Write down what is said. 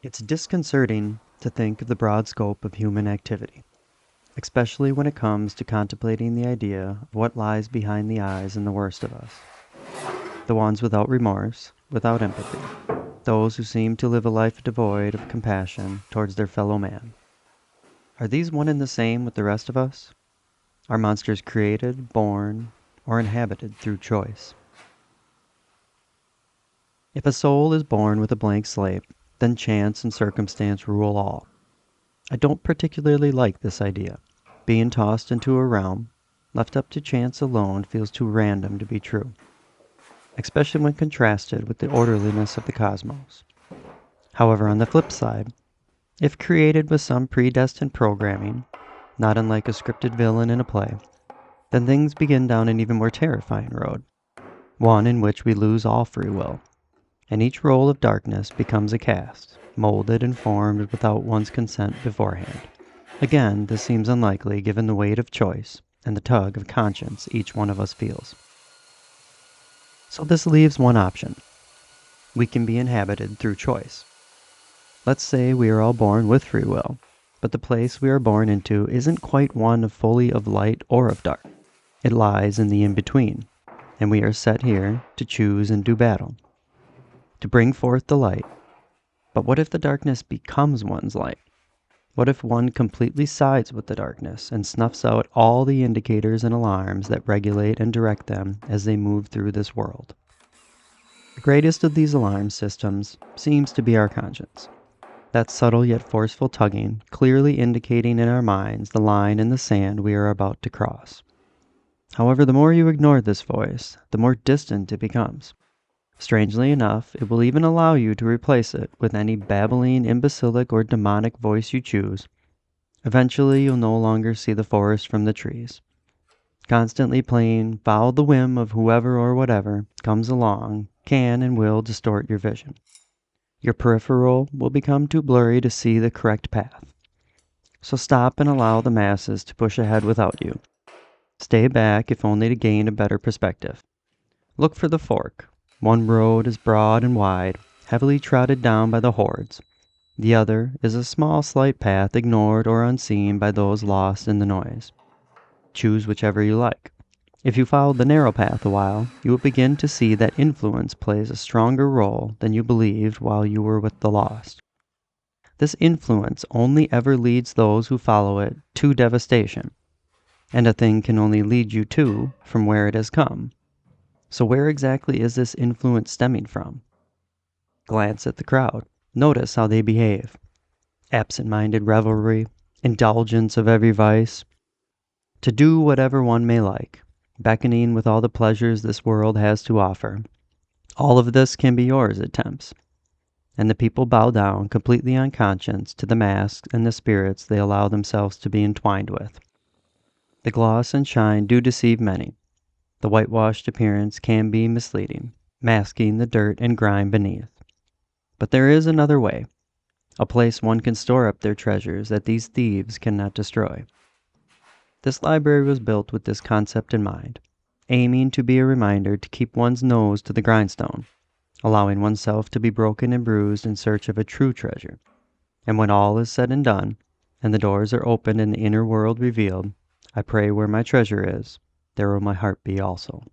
It's disconcerting to think of the broad scope of human activity, especially when it comes to contemplating the idea of what lies behind the eyes in the worst of us. The ones without remorse, without empathy, those who seem to live a life devoid of compassion towards their fellow man. Are these one and the same with the rest of us? Are monsters created, born, or inhabited through choice? If a soul is born with a blank slate, then chance and circumstance rule all. I don't particularly like this idea. Being tossed into a realm, left up to chance alone feels too random to be true, especially when contrasted with the orderliness of the cosmos. However, on the flip side, if created with some predestined programming, not unlike a scripted villain in a play, then things begin down an even more terrifying road, one in which we lose all free will, and each roll of darkness becomes a cast, molded and formed without one's consent beforehand. Again, this seems unlikely given the weight of choice and the tug of conscience each one of us feels. So this leaves one option. We can be inhabited through choice. Let's say we are all born with free will, but the place we are born into isn't quite one fully of light or of dark. It lies in the in-between, and we are set here to choose and do battle, to bring forth the light. But what if the darkness becomes one's light? What if one completely sides with the darkness and snuffs out all the indicators and alarms that regulate and direct them as they move through this world? The greatest of these alarm systems seems to be our conscience. That subtle yet forceful tugging, clearly indicating in our minds the line in the sand we are about to cross. However, the more you ignore this voice, the more distant it becomes. Strangely enough, it will even allow you to replace it with any babbling, imbecilic, or demonic voice you choose. Eventually, you'll no longer see the forest from the trees. Constantly playing "Follow the whim of whoever or whatever" comes along can and will distort your vision. Your peripheral will become too blurry to see the correct path. So stop and allow the masses to push ahead without you. Stay back if only to gain a better perspective. Look for the fork. One road is broad and wide, heavily trodden down by the hordes. The other is a small, slight path ignored or unseen by those lost in the noise. Choose whichever you like. If you follow the narrow path a while, you will begin to see that influence plays a stronger role than you believed while you were with the lost. This influence only ever leads those who follow it to devastation, and a thing can only lead you to from where it has come. So where exactly is this influence stemming from? Glance at the crowd. Notice how they behave. Absent-minded revelry, indulgence of every vice, to do whatever one may like, beckoning with all the pleasures this world has to offer. All of this can be yours at tempts, and the people bow down completely unconscious to the masks and the spirits they allow themselves to be entwined with. The gloss and shine do deceive many. The whitewashed appearance can be misleading, masking the dirt and grime beneath. But there is another way, a place one can store up their treasures that these thieves cannot destroy. This library was built with this concept in mind, aiming to be a reminder to keep one's nose to the grindstone, allowing oneself to be broken and bruised in search of a true treasure. And when all is said and done, and the doors are opened and the inner world revealed, I pray where my treasure is, there will my heart be also.